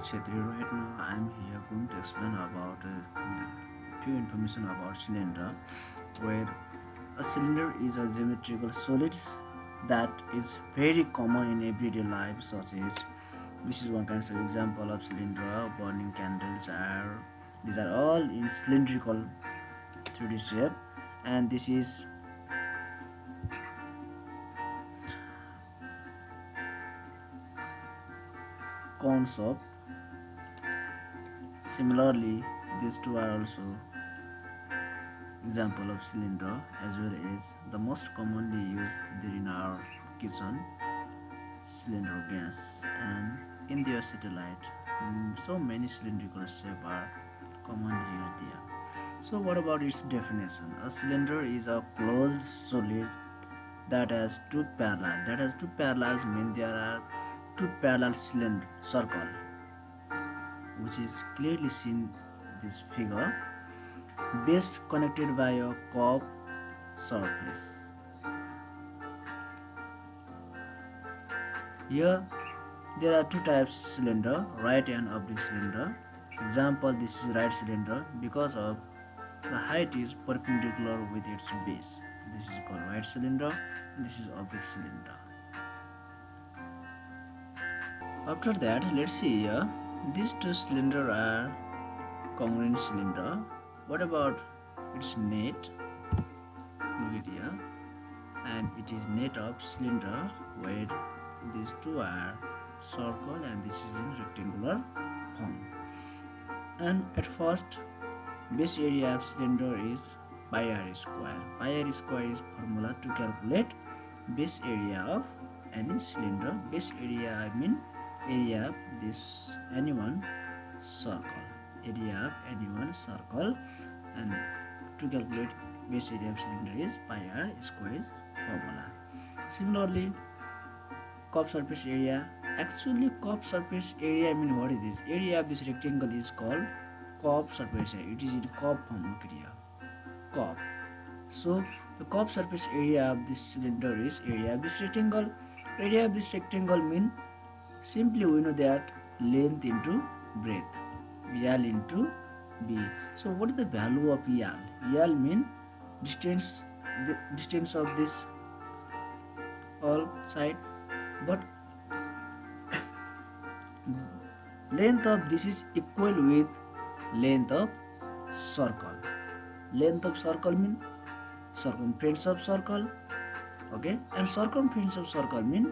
Chetri. Right now I am here going to explain about few information about cylinder, where a cylinder is a geometrical solid that is very common in everyday life, such as this is one kind of example of cylinder. Burning candles are, these are all in cylindrical 3D shape, and this is cones of. Similarly, these two are also example of cylinder, as well as the most commonly used there in our kitchen cylinder gas and in their satellite. So many cylindrical shape are commonly used there. So what about its definition? A cylinder is a closed solid that has two parallel. That has two parallels mean there are two parallel cylinder circle, which is clearly seen this figure, base connected by a curved surface. Here there are two types of cylinder, right and oblique cylinder. Example, this is right cylinder because of the height is perpendicular with its base. This is called right cylinder, and this is oblique cylinder. After that, let's see here. These two cylinders are congruent cylinder. What about its net? Look at here, and it is net of cylinder where these two are circle and this is in rectangular form. And at first, base area of cylinder is pi r square. Pi r square is formula to calculate base area of any cylinder. Base area, I mean area of this any one circle. Area of any one circle, and to calculate base area of cylinder is pi r square is formula. Similarly, curved surface area. Actually, curved surface area, I mean what is this? Area of this rectangle is called curved surface area. It is in curve form. Look at here, curve. So the curved surface area of this cylinder is area of this rectangle. Area of this rectangle mean simply we know that length into breadth, L into B. So what is the value of L? L mean distance, the distance of this all side, but length of this is equal with length of circle. Length of circle mean circumference of circle, okay, and circumference of circle mean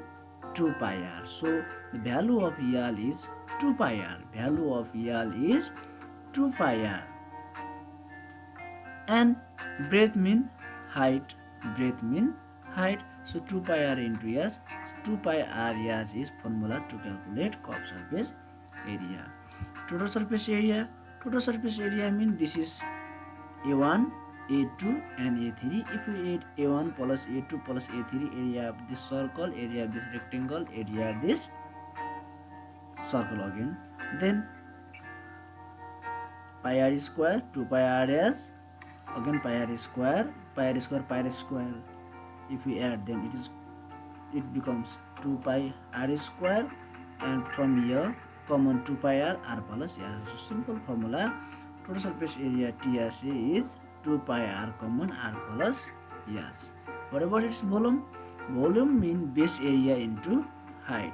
2 pi r. So the value of L is 2 pi r. Value of L is 2 pi r. And breadth mean height. Breadth mean height. So 2 pi r into s. 2 pi r s is formula to calculate curved surface area. Total surface area. Total surface area mean this is A1, A2 and A3. If we add A1 plus A2 plus A3, area of this circle, area of this rectangle, area of this circle again, then pi r square, 2 pi r s, again pi r square, pi r square, pi r square. If we add them, it becomes 2 pi r square, and from here common 2 pi r plus r. So simple formula. Total surface area TSA is 2 pi r common r plus s. What about its volume? Volume mean base area into height.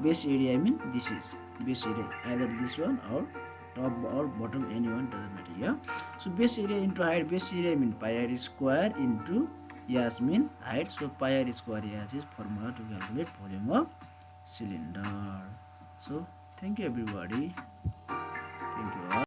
Base area mean this is base area, either this one or top or bottom, anyone doesn't matter here. So base area into height. Base area mean pi r square into s mean height. So pi r square s is formula to calculate volume of cylinder. So thank you everybody. Thank you all.